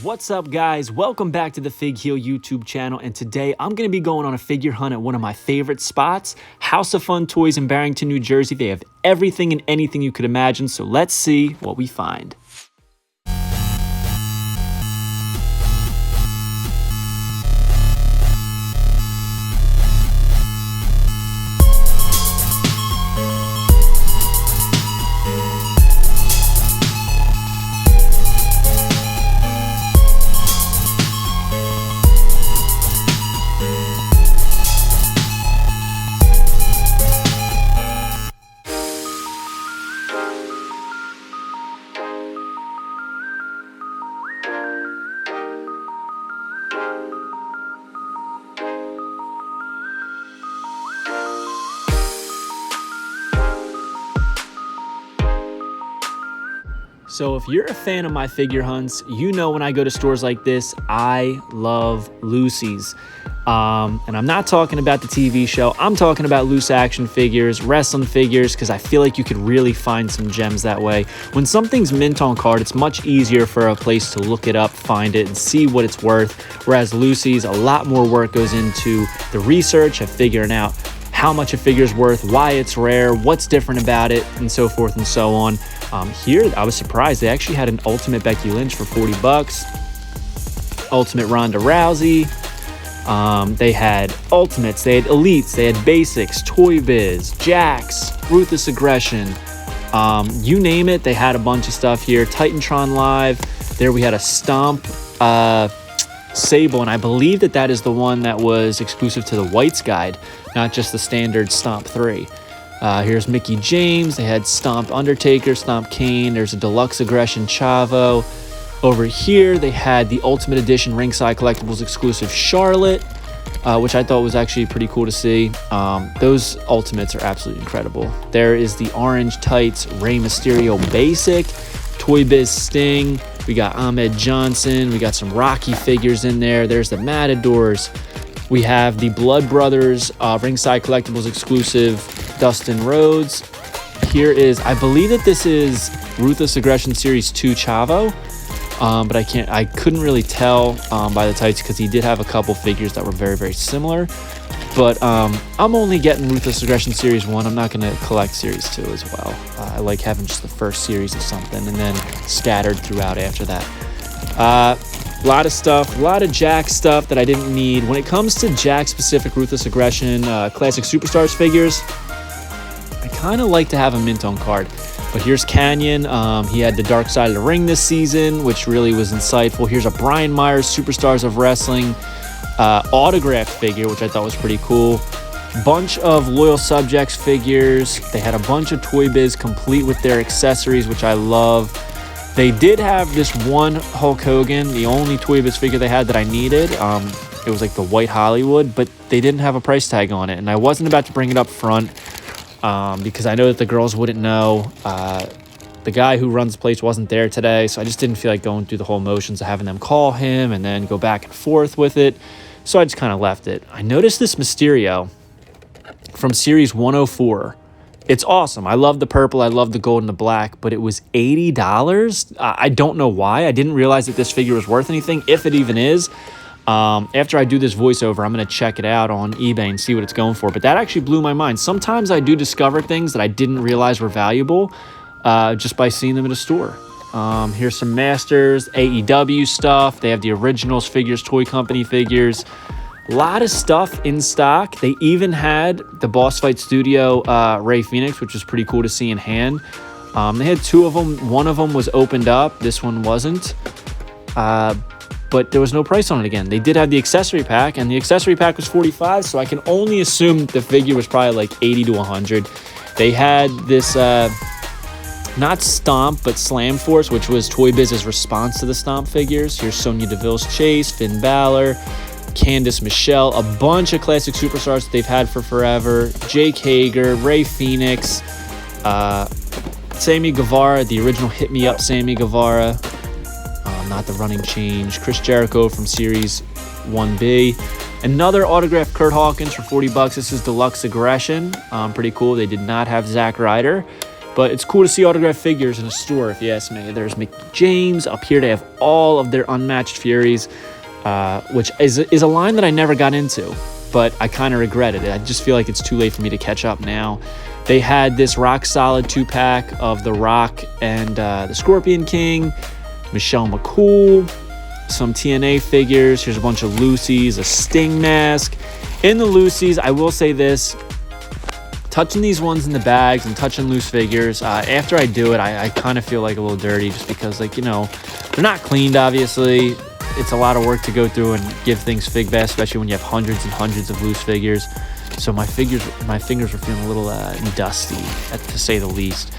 What's up, guys? Welcome back to the Fig Heel YouTube channel, and today I'm going to be going on a figure hunt at one of my favorite spots, House of Fun Toys in Barrington, New Jersey. They have everything and anything you could imagine, so let's see what we find. So if you're a fan of my figure hunts, you know when I go to stores like this, I love loosies. And I'm not talking about the TV show. I'm talking about loose action figures, wrestling figures, because I feel like you could really find some gems that way. When something's mint on card, it's much easier for a place to look it up, find it, and see what it's worth. Whereas loosies, a lot more work goes into the research of figuring out how much a figure's worth, why it's rare, what's different about it, and so forth and so on. Here, I was surprised. They actually had an Ultimate Becky Lynch for 40 bucks, Ultimate Ronda Rousey. They had Ultimates, they had Elites, they had Basics, Toy Biz, Jax, Ruthless Aggression. You name it, they had a bunch of stuff here. Titantron Live. There we had a Stomp Sable, and I believe that is the one that was exclusive to the Whites Guide, not just the standard Stomp 3. Here's Mickey James. They had Stomp Undertaker, Stomp Kane. There's a Deluxe Aggression Chavo. Over here, they had the Ultimate Edition Ringside Collectibles exclusive Charlotte, which I thought was actually pretty cool to see. Those Ultimates are absolutely incredible. There is the Orange Tights Rey Mysterio Basic, Toy Biz Sting. We got Ahmed Johnson. We got some Rocky figures in there. There's the Matadors. We have the Blood Brothers Ringside Collectibles exclusive Dustin Rhodes. Here is, I believe that this is Ruthless Aggression Series 2 Chavo, but I couldn't really tell by the tights because he did have a couple figures that were very, very similar. But I'm only getting Ruthless Aggression Series 1. I'm not going to collect Series 2 as well. I like having just the first series of something and then scattered throughout after that. A lot of stuff, a lot of Jack stuff that I didn't need. When it comes to Jack-specific Ruthless Aggression Classic Superstars figures, I kind of like to have a mint on card. But here's Canyon. He had the Dark Side of the Ring this season, which really was insightful. Here's a Brian Myers Superstars of Wrestling autographed figure, which I thought was pretty cool. Bunch of Loyal Subjects figures. They had a bunch of Toy Biz complete with their accessories, which I love. They did have this one Hulk Hogan, the only Toy Biz figure they had that I needed. It was like the White Hollywood, but they didn't have a price tag on it. And I wasn't about to bring it up front because I know that the girls wouldn't know. The guy who runs the place wasn't there today, so I just didn't feel like going through the whole motions of having them call him and then go back and forth with it. So I just kind of left it. I noticed this Mysterio from Series 104. It's awesome. I love the purple. I love the gold and the black, but it was $80. I don't know why. I didn't realize that this figure was worth anything, if it even is. After I do this voiceover, I'm going to check it out on eBay and see what it's going for. But that actually blew my mind. Sometimes I do discover things that I didn't realize were valuable just by seeing them at a store. Here's some Masters, AEW stuff. They have the Originals figures, Toy Company figures. A lot of stuff in stock. They even had the Boss Fight Studio Ray Phoenix, which was pretty cool to see in hand. They had two of them. One of them was opened up. This one wasn't. But there was no price on it again. They did have the accessory pack, and the accessory pack was $45, so I can only assume the figure was probably like $80 to $100. They had this, not Stomp, but Slam Force, which was Toy Biz's response to the Stomp figures. Here's Sonya Deville's Chase, Finn Balor, Candice Michelle, a bunch of classic superstars that they've had for forever. Jake Hager, Ray Phoenix, Sammy Guevara, the original Hit Me Up Sammy Guevara, not the running change. Chris Jericho from Series 1B. Another autographed Kurt Hawkins for $40. This is Deluxe Aggression. Pretty cool. They did not have Zack Ryder. But it's cool to see autographed figures in a store, if you ask me. There's Mickey James. Up here they have all of their unmatched Furies, which is a line that I never got into, but I kind of regret it. I just feel like it's too late for me to catch up now. They had this rock solid 2-pack of The Rock and the Scorpion King, Michelle McCool, some TNA figures. Here's a bunch of Lucy's, a Sting mask. In the Lucy's, I will say this, touching these ones in the bags and touching loose figures, after I do it, I kind of feel like a little dirty just because, like, you know, they're not cleaned, obviously. It's a lot of work to go through and give things fig bath, especially when you have hundreds and hundreds of loose figures. So my fingers were feeling a little dusty, to say the least.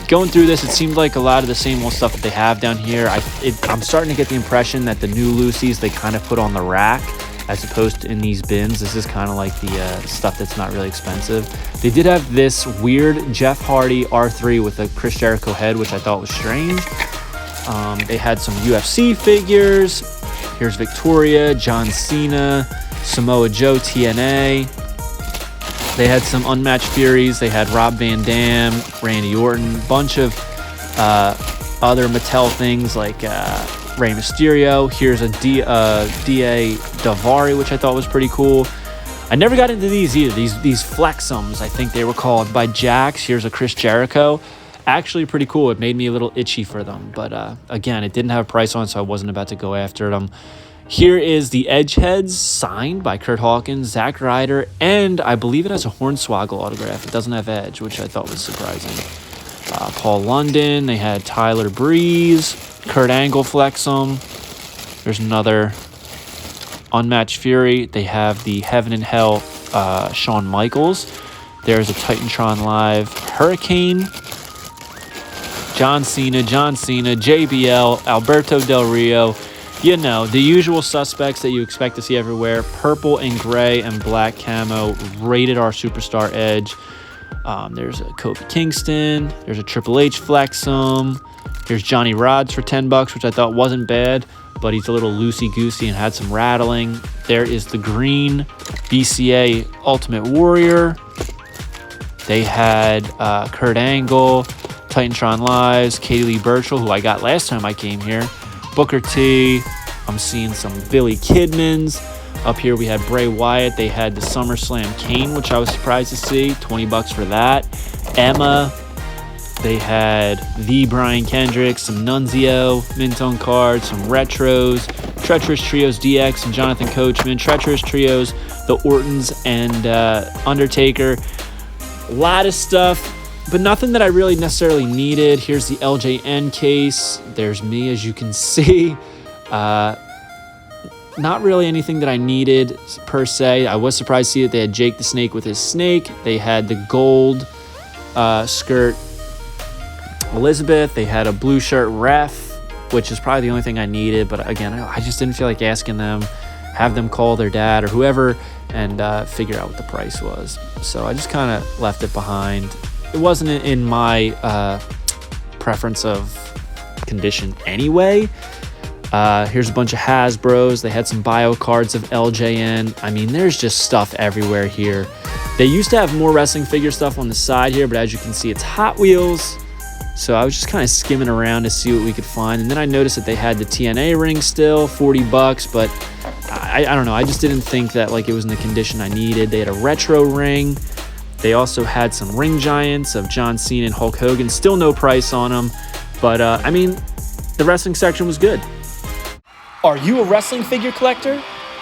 Going through this, it seemed like a lot of the same old stuff that they have down here. I'm starting to get the impression that the new Lucy's they kind of put on the rack as opposed to in these bins. This is kind of like the stuff that's not really expensive. They did have this weird Jeff Hardy R3 with a Chris Jericho head, which I thought was strange. They had some UFC figures. Here's Victoria, John Cena, Samoa Joe, TNA. They had some unmatched Furies. They had Rob Van Dam, Randy Orton, bunch of other Mattel things like Rey Mysterio. Here's a D.A. Davari, which I thought was pretty cool. I never got into these either. These Flexums, I think they were called, by Jax. Here's a Chris Jericho. Actually pretty cool. It made me a little itchy for them. But again, it didn't have a price on it, so I wasn't about to go after them. Here is the Edgeheads, signed by Kurt Hawkins, Zack Ryder, and I believe it has a Hornswoggle autograph. It doesn't have Edge, which I thought was surprising. Paul London. They had Tyler Breeze, Kurt Angle Flexum. There's another unmatched Fury. They have the Heaven and Hell Shawn Michaels. There's a Titantron Live Hurricane. John Cena, JBL, Alberto Del Rio. You know, the usual suspects that you expect to see everywhere. Purple and gray and black camo, rated R Superstar Edge. There's a Kofi Kingston. There's a Triple H Flexum. Here's Johnny Rods for $10, which I thought wasn't bad, but he's a little loosey-goosey and had some rattling. There is the green BCA Ultimate Warrior. They had Kurt Angle, Titantron Lives, Katie Lee Burchill, who I got last time I came here, Booker T. I'm seeing some Billy Kidmans. Up here we had Bray Wyatt. They had the SummerSlam Kane, which I was surprised to see. $20 for that. Emma. They had the Brian Kendrick, some Nunzio, Minton cards, some retros, Treacherous Trios DX and Jonathan Coachman, Treacherous Trios, the Ortons and Undertaker. A lot of stuff, but nothing that I really necessarily needed. Here's the LJN case. There's me, as you can see. Not really anything that I needed per se. I was surprised to see that they had Jake the Snake with his snake. They had the gold skirt Elizabeth. They had a blue shirt Ref, which is probably the only thing I needed. But again, I just didn't feel like asking them. Have them call their dad or whoever and figure out what the price was. So I just kind of left it behind. It wasn't in my preference of condition anyway. Here's a bunch of Hasbros. They had some bio cards of LJN. I mean, there's just stuff everywhere here. They used to have more wrestling figure stuff on the side here, but as you can see, it's Hot Wheels. So I was just kind of skimming around to see what we could find. And then I noticed that they had the TNA ring still, $40, but I don't know. I just didn't think that like it was in the condition I needed. They had a retro ring. They also had some ring giants of John Cena and Hulk Hogan. Still no price on them. But, I mean, the wrestling section was good. Are you a wrestling figure collector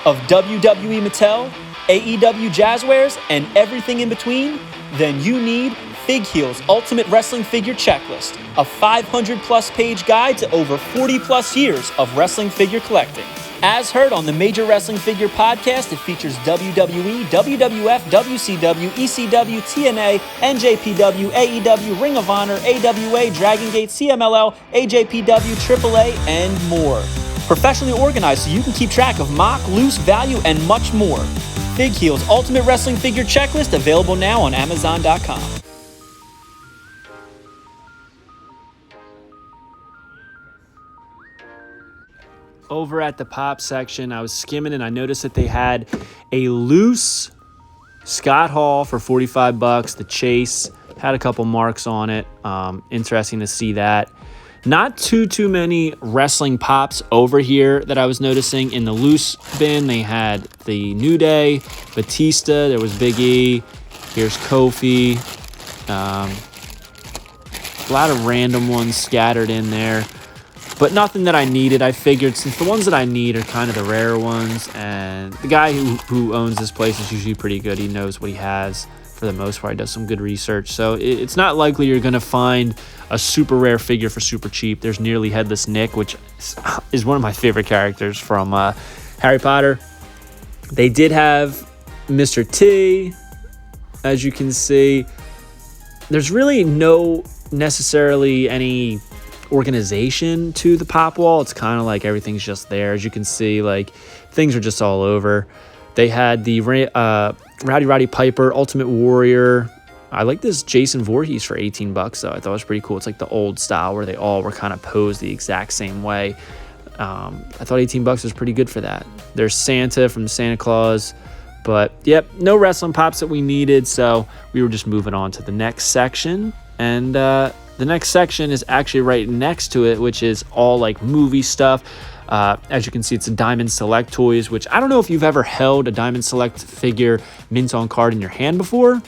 of WWE Mattel, AEW Jazzwares, and everything in between? Then you need Fig Heel's Ultimate Wrestling Figure Checklist, a 500-plus page guide to over 40-plus years of wrestling figure collecting. As heard on the Major Wrestling Figure podcast, it features WWE, WWF, WCW, ECW, TNA, NJPW, AEW, Ring of Honor, AWA, Dragon Gate, CMLL, AJPW, AAA, and more. Professionally organized so you can keep track of mock, loose, value, and much more. Fig Heel's Ultimate Wrestling Figure Checklist, available now on Amazon.com. Over at the pop section, I was skimming and I noticed that they had a loose Scott Hall for $45. The Chase had a couple marks on it. Interesting to see that. Not too many wrestling pops over here that I was noticing. In the loose bin, they had the New Day, Batista, there was Big E, here's Kofi. A lot of random ones scattered in there, but nothing that I needed. I figured since the ones that I need are kind of the rare ones, and the guy who owns this place is usually pretty good. He knows what he has for the most part. He does some good research, so it's not likely you're going to find a super rare figure for super cheap. There's Nearly Headless Nick, which is one of my favorite characters from Harry Potter. They did have Mr. T, as you can see. There's really no necessarily any organization to the pop wall. It's kind of like everything's just there. As you can see, like, things are just all over. They had the Roddy Piper, Ultimate Warrior. I like this Jason Voorhees for $18 though. I thought it was pretty cool. It's like the old style where they all were kind of posed the exact same way. I thought $18 was pretty good for that. There's Santa from Santa Claus. But, yep, no wrestling pops that we needed, so we were just moving on to the next section. And the next section is actually right next to it, which is all, like, movie stuff. As you can see, it's a Diamond Select Toys, which I don't know if you've ever held a Diamond Select figure mint on card in your hand before.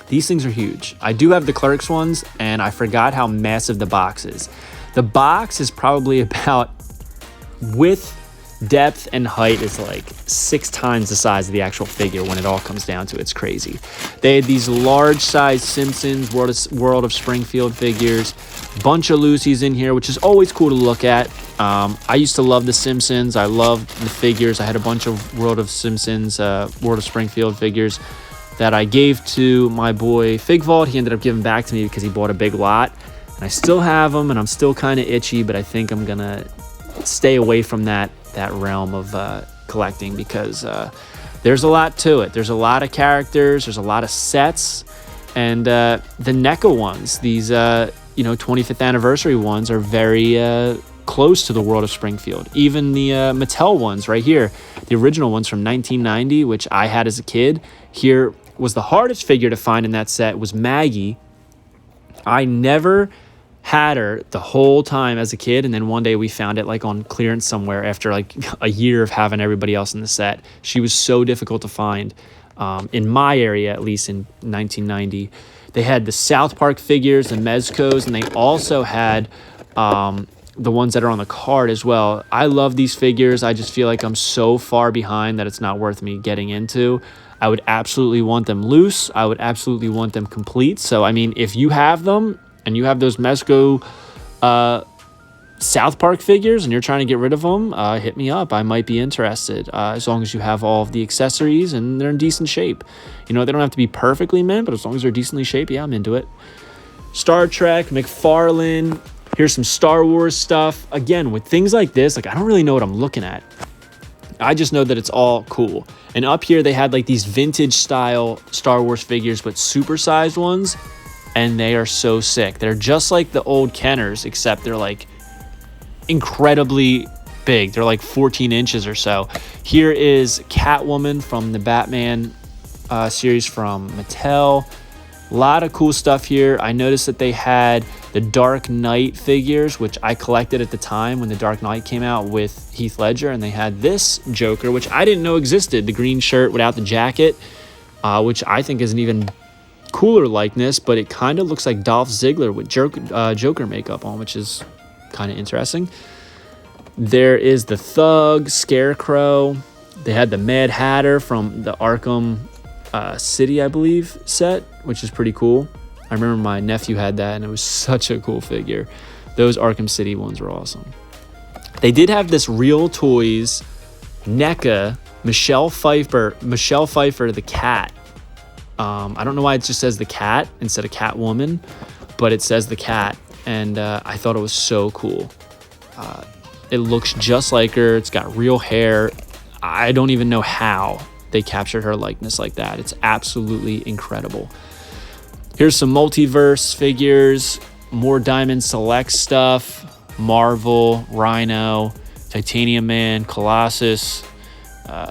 These things are huge. I do have the Clerks ones, and I forgot how massive the box is. The box is probably about, width, depth, and height is like 6 times the size of the actual figure when it all comes down to it. It's crazy. They had these large size Simpsons, World of Springfield figures, bunch of Lucy's in here, which is always cool to look at. I used to love the Simpsons. I loved the figures. I had a bunch of World of Simpsons, World of Springfield figures that I gave to my boy Fig Vault. He ended up giving back to me because he bought a big lot. And I still have them, and I'm still kind of itchy, but I think I'm going to stay away from that realm of collecting because there's a lot to it. There's a lot of characters. There's a lot of sets. And the NECA ones, these 25th anniversary ones are very close to the World of Springfield. Even the Mattel ones right here, the original ones from 1990, which I had as a kid. Here was the hardest figure to find in that set was Maggie. I never had her the whole time as a kid, and then one day we found it like on clearance somewhere after like a year of having everybody else in the set. She was so difficult to find in my area, at least in 1990. They had the South Park figures, the Mezcos, and they also had the ones that are on the card as well. I love these figures. I just feel like I'm so far behind that it's not worth me getting into. I would absolutely want them loose. I would absolutely want them complete. So, I mean, if you have them and you have those Mezco South Park figures and you're trying to get rid of them, hit me up. I might be interested as long as you have all of the accessories and they're in decent shape. You know, they don't have to be perfectly mint, but as long as they're decently shaped, yeah, I'm into it. Star Trek, McFarlane. Here's some Star Wars stuff. Again, with things like this, like I don't really know what I'm looking at. I just know that it's all cool. And up here, they had like these vintage style Star Wars figures, but supersized ones. And they are so sick. They're just like the old Kenners, except they're like incredibly big. They're like 14 inches or so. Here is Catwoman from the Batman series from Mattel. A lot of cool stuff here. I noticed that they had the Dark Knight figures, which I collected at the time when the Dark Knight came out with Heath Ledger, and they had this Joker, which I didn't know existed, the green shirt without the jacket, which I think is an even cooler likeness, but it kind of looks like Dolph Ziggler with Joker makeup on, which is kind of interesting. There is the Thug, Scarecrow. They had the Mad Hatter from the Arkham City, I believe, set, which is pretty cool. I remember my nephew had that, and it was such a cool figure. Those Arkham City ones were awesome. They did have this Real Toys NECA Michelle Pfeiffer the cat. I don't know why it just says the cat instead of Catwoman, but it says the cat, and I thought it was so cool. It looks just like her. It's got real hair. I don't even know how they captured her likeness like that. It's absolutely incredible. Here's some Multiverse figures, more Diamond Select stuff, Marvel, Rhino, Titanium Man, Colossus.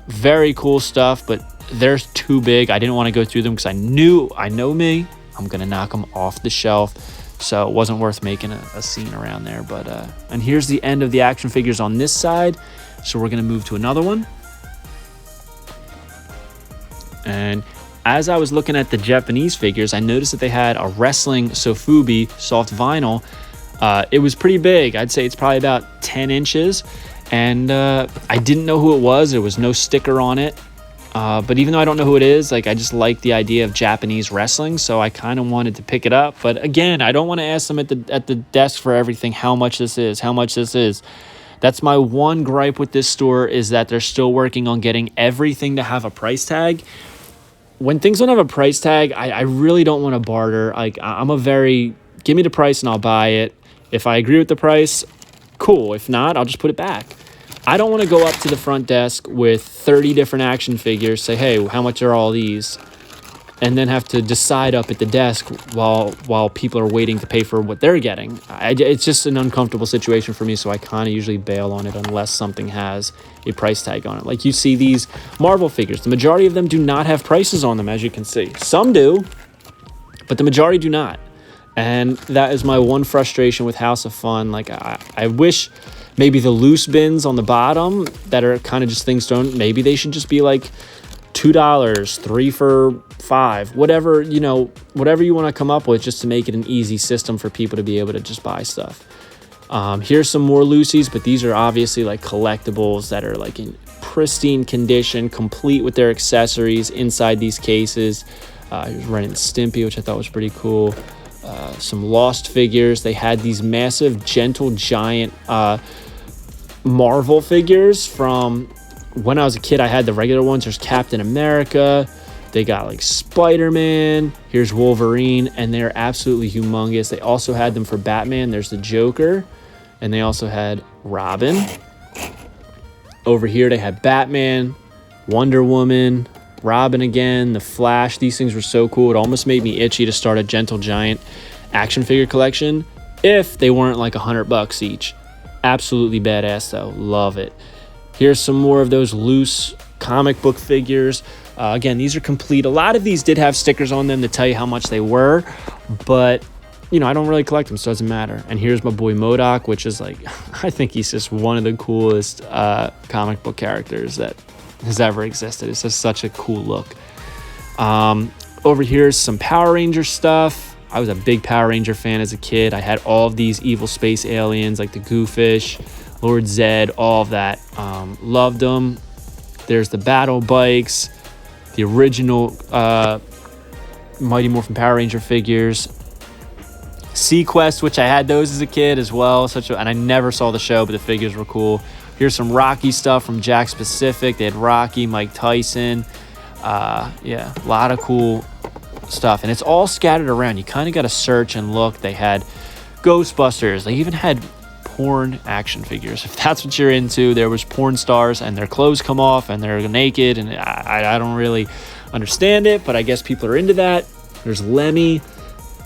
Very cool stuff, but they're too big. I didn't want to go through them because I know me. I'm going to knock them off the shelf. So it wasn't worth making a scene around there. But and here's the end of the action figures on this side. So we're going to move to another one. And as I was looking at the Japanese figures, I noticed that they had a wrestling Sofubi soft vinyl. It was pretty big. I'd say it's probably about 10 inches. And I didn't know who it was. There was no sticker on it. But even though I don't know who it is, like, I just like the idea of Japanese wrestling. So I kind of wanted to pick it up. But again, I don't want to ask them at the desk for everything how much this is, how much this is. That's my one gripe with this store, is that they're still working on getting everything to have a price tag. When things don't have a price tag, I really don't want to barter. Like, give me the price and I'll buy it. If I agree with the price, cool. If not, I'll just put it back. I don't want to go up to the front desk with 30 different action figures, say, hey, how much are all these? And then have to decide up at the desk while people are waiting to pay for what they're getting. It's just an uncomfortable situation for me, so I kind of usually bail on it unless something has a price tag on it. Like, you see these Marvel figures. The majority of them do not have prices on them, as you can see. Some do, but the majority do not. And that is my one frustration with House of Fun. Like, I wish maybe the loose bins on the bottom that are kind of just things thrown, maybe they should just be like $2, 3 for $5, whatever you want to come up with, just to make it an easy system for people to be able to just buy stuff. Here's some more Lucy's, but these are obviously like collectibles that are like in pristine condition, complete with their accessories inside these cases. Here's Ren and Stimpy, which I thought was pretty cool. Some Lost figures. They had these massive Gentle Giant Marvel figures from when I was a kid. I had the regular ones. There's Captain America. They got like Spider-Man. Here's Wolverine, and they're absolutely humongous. They also had them for Batman. There's the Joker, and they also had Robin. Over here they had Batman, Wonder Woman, Robin again, the Flash. These things were so cool. It almost made me itchy to start a Gentle Giant action figure collection if they weren't like $100 each. Absolutely badass though. Love it. Here's some more of those loose comic book figures. Again, these are complete. A lot of these did have stickers on them to tell you how much they were, but I don't really collect them, so it doesn't matter. And here's my boy Modok, which is like, I think he's just one of the coolest comic book characters that has ever existed. It's just such a cool look. Over here is some Power Ranger stuff. I was a big Power Ranger fan as a kid. I had all of these evil space aliens like the Goofish, Lord Zed, all of that. Loved them. There's the battle bikes, the original Mighty Morphin Power Ranger figures. Sequest, which I had those as a kid as well. And I never saw the show, but the figures were cool. Here's some Rocky stuff from Jack Pacific. They had Rocky, Mike Tyson. A lot of cool stuff. And it's all scattered around. You kind of got to search and look. They had Ghostbusters. They even had porn action figures. If that's what you're into, there was porn stars and their clothes come off and they're naked. And I don't really understand it, but I guess people are into that. There's Lemmy.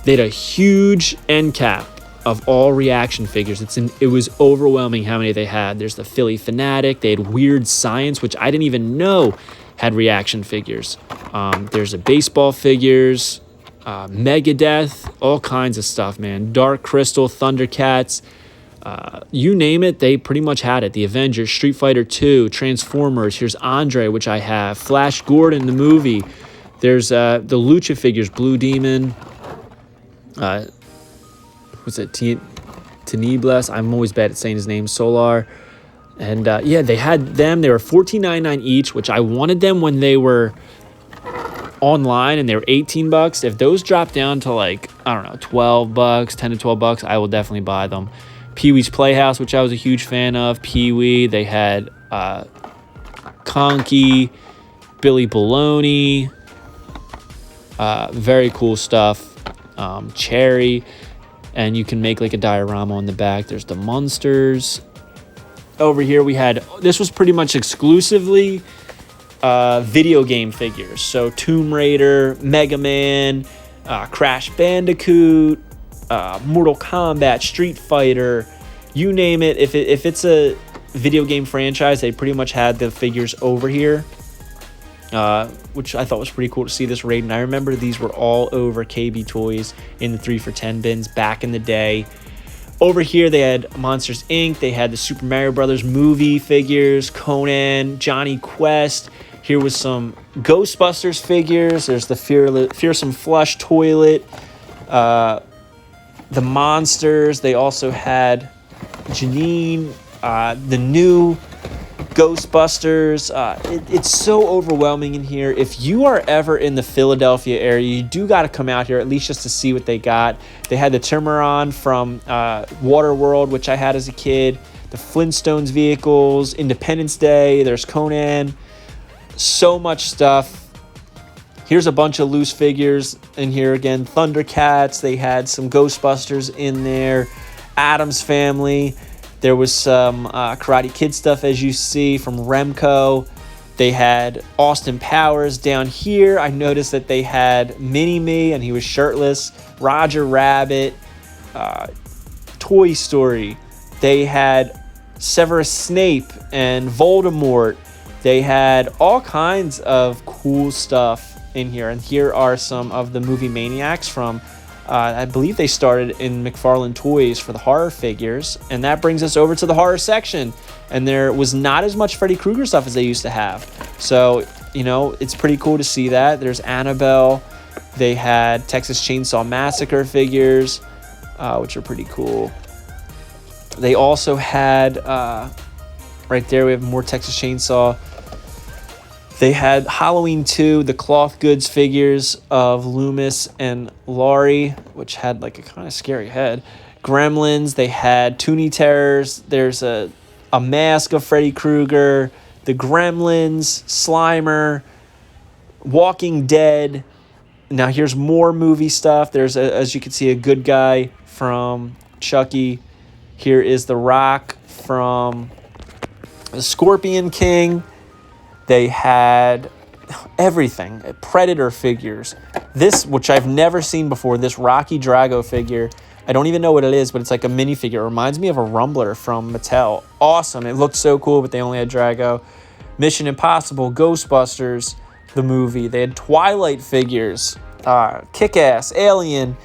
They had a huge end cap of all reaction figures. It was overwhelming how many they had. There's the Philly Fanatic. They had Weird Science, which I didn't even know had reaction figures. There's the baseball figures, Megadeth, all kinds of stuff, man. Dark Crystal, Thundercats, you name it, they pretty much had it. The Avengers, Street Fighter 2, Transformers. Here's Andre, which I have. Flash Gordon, the movie. There's the Lucha figures, Blue Demon. Was it Tinibles? I'm always bad at saying his name. Solar. And they had them. They were $14.99 each, which I wanted them when they were online and they were $18. If those drop down to like, I don't know, $12, $10 to $12, I will definitely buy them. Pee-wee's Playhouse, which I was a huge fan of. Pee-wee. They had Conky, Billy Baloney. Very cool stuff. Cherry. And you can make like a diorama on the back. There's the Munsters. Over here we had, this was pretty much exclusively video game figures. So Tomb Raider, Mega Man, Crash Bandicoot, Mortal Kombat, Street Fighter, you name it. If it's a video game franchise, they pretty much had the figures over here. which I thought was pretty cool to see this raid. And I remember these were all over KB Toys in the 3 for $10 bins back in the day. Over here, they had Monsters, Inc. They had the Super Mario Brothers movie figures, Conan, Johnny Quest. Here was some Ghostbusters figures. There's the Fearsome Flush Toilet, the Monsters. They also had Janine, the new Ghostbusters. It's so overwhelming in here. If you are ever in the Philadelphia area, you do got to come out here at least just to see what they got. They had the Timuron from Waterworld, which I had as a kid, the Flintstones vehicles, Independence Day, there's Conan, so much stuff. Here's a bunch of loose figures in here again. Thundercats, they had some Ghostbusters in there, Addams Family. There was some Karate Kid stuff, as you see, from Remco. They had Austin Powers down here. I noticed that they had Mini-Me, and he was shirtless. Roger Rabbit. Toy Story. They had Severus Snape and Voldemort. They had all kinds of cool stuff in here. And here are some of the movie maniacs from... I believe they started in McFarlane Toys for the horror figures. And that brings us over to the horror section. And there was not as much Freddy Krueger stuff as they used to have. So, you know, it's pretty cool to see that. There's Annabelle. They had Texas Chainsaw Massacre figures, which are pretty cool. They also had, right there, we have more Texas Chainsaw. They had Halloween 2, the cloth goods figures of Loomis and Laurie, which had like a kind of scary head. Gremlins, they had Toonie Terrors. There's a mask of Freddy Krueger, the Gremlins, Slimer, Walking Dead. Now here's more movie stuff. There's, as you can see, a good guy from Chucky. Here is The Rock from the Scorpion King. They had everything, Predator figures. This, which I've never seen before, this Rocky Drago figure. I don't even know what it is, but it's like a minifigure. It reminds me of a Rumbler from Mattel. Awesome. It looked so cool, but they only had Drago. Mission Impossible, Ghostbusters, the movie. They had Twilight figures, Kick-Ass, Alien.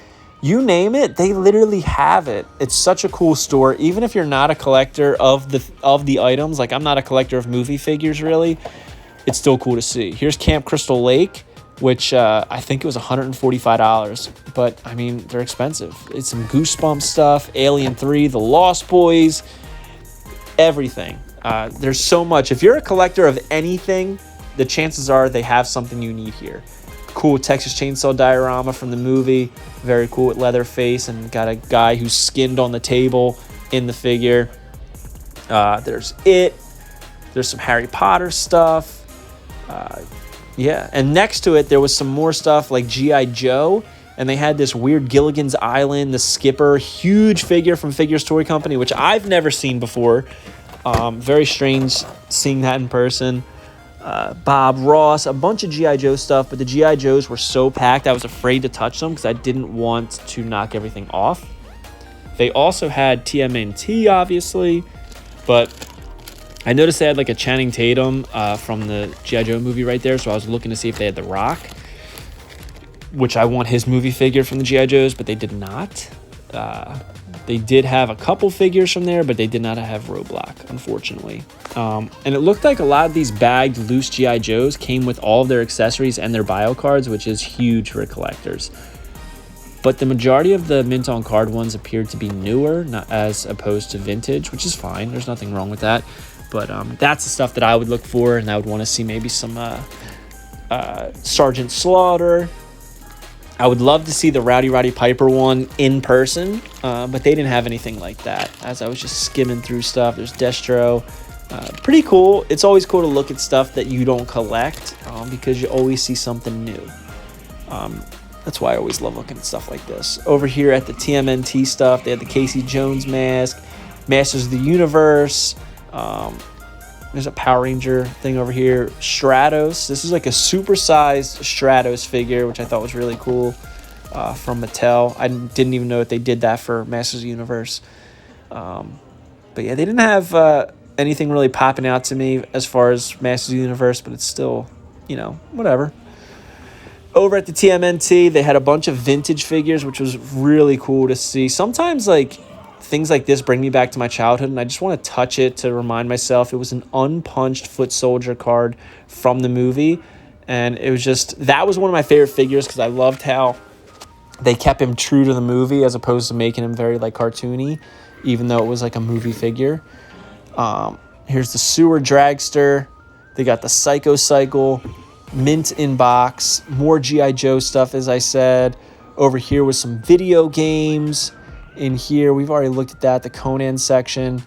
You name it, they literally have it. It's such a cool store. Even if you're not a collector of the items, like I'm not a collector of movie figures really, it's still cool to see. Here's Camp Crystal Lake, which I think it was $145, but I mean, they're expensive. It's some Goosebumps stuff, Alien 3, The Lost Boys, everything. There's so much. If you're a collector of anything, the chances are they have something you need here. Cool Texas Chainsaw diorama from the movie. Very cool with Leatherface, and got a guy who's skinned on the table in the figure. There's it. There's some Harry Potter stuff. Yeah, and next to it, there was some more stuff like G.I. Joe, and they had this weird Gilligan's Island, the Skipper, huge figure from Figures Toy Company, which I've never seen before. Very strange seeing that in person. Bob Ross, a bunch of G.I. Joe stuff, but the G.I. Joes were so packed I was afraid to touch them because I didn't want to knock everything off. They also had TMNT, obviously, but I noticed they had like a Channing Tatum from the G.I. Joe movie right there, so I was looking to see if they had The Rock, which I want his movie figure from the G.I. Joes, but they did not. They did have a couple figures from there, but they did not have Roadblock, unfortunately. And it looked like a lot of these bagged loose G.I. Joes came with all of their accessories and their bio cards, which is huge for collectors. But the majority of the mint on card ones appeared to be newer, not as opposed to vintage, which is fine. There's nothing wrong with that. But that's the stuff that I would look for, and I would want to see maybe some Sergeant Slaughter. I would love to see the Roddy Piper one in person, but they didn't have anything like that. As I was just skimming through stuff, there's Destro. Pretty cool. It's always cool to look at stuff that you don't collect because you always see something new. That's why I always love looking at stuff like this. Over here at the TMNT stuff, they had the Casey Jones mask, Masters of the Universe. There's a Power Ranger thing over here. Stratos. This is like a supersized Stratos figure, which I thought was really cool from Mattel. I didn't even know that they did that for Masters of the Universe. But yeah, they didn't have anything really popping out to me as far as Masters of the Universe, but it's still, you know, whatever. Over at the TMNT, they had a bunch of vintage figures, which was really cool to see. Sometimes, like, things like this bring me back to my childhood, and I just want to touch it to remind myself. It was an unpunched Foot Soldier card from the movie, and it was just, that was one of my favorite figures because I loved how they kept him true to the movie as opposed to making him very, like, cartoony, even though it was, like, a movie figure. Here's the Sewer Dragster. They got the Psycho Cycle, mint in box, more G.I. Joe stuff, as I said. Over here was some video games. In here, we've already looked at that, the Conan section.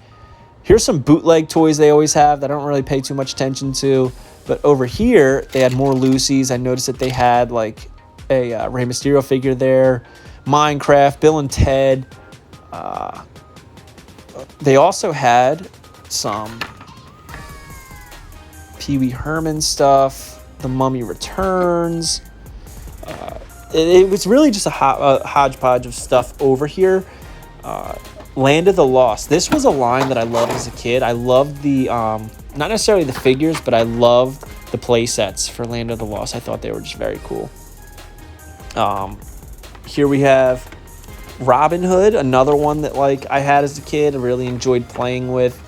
Here's some bootleg toys they always have that I don't really pay too much attention to. But over here, they had more Lucy's. I noticed that they had like a Rey Mysterio figure there, Minecraft, Bill and Ted. They also had some Pee Wee Herman stuff, The Mummy Returns. It was really just a hodgepodge of stuff over here. Land of the Lost. This was a line that I loved as a kid. I loved the, not necessarily the figures, but I loved the play sets for Land of the Lost. I thought they were just very cool. Here we have Robin Hood, another one that like I had as a kid. I really enjoyed playing with.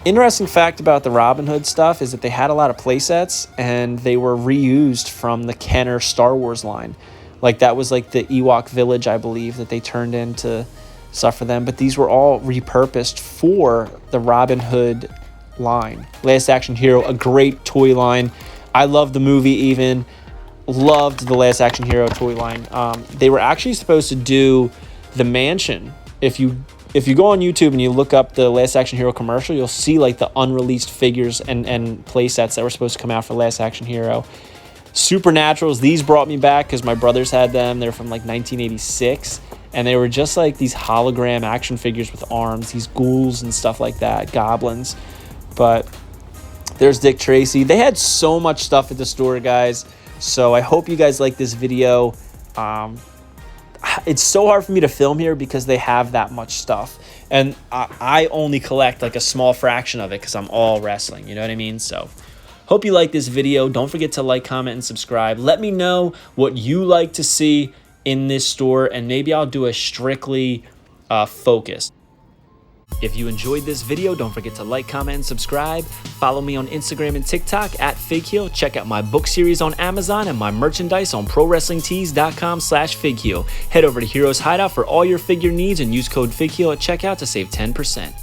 Interesting fact about the Robin Hood stuff is that they had a lot of play sets and they were reused from the Kenner Star Wars line. Like that was like the Ewok Village, I believe, that they turned into stuff for them. But these were all repurposed for the Robin Hood line. Last Action Hero, a great toy line. I love the movie even. Loved the Last Action Hero toy line. They were actually supposed to do the mansion. If you go on YouTube and you look up the Last Action Hero commercial, you'll see like the unreleased figures and play sets that were supposed to come out for Last Action Hero. Supernaturals, these brought me back because my brothers had them. They're from like 1986, and they were just like these hologram action figures with arms, these ghouls and stuff like that, goblins. But there's Dick Tracy. They had so much stuff at the store, guys. So I hope you guys like this video. It's so hard for me to film here because they have that much stuff. And I only collect like a small fraction of it because I'm all wrestling. You know what I mean? So hope you like this video. Don't forget to like, comment, and subscribe. Let me know what you like to see in this store, and maybe I'll do a strictly focus. If you enjoyed this video, don't forget to like, comment, and subscribe. Follow me on Instagram and TikTok at FigHeel. Check out my book series on Amazon and my merchandise on ProWrestlingTees.com/FigHeel. Head over to Heroes Hideout for all your figure needs and use code FigHeel at checkout to save 10%.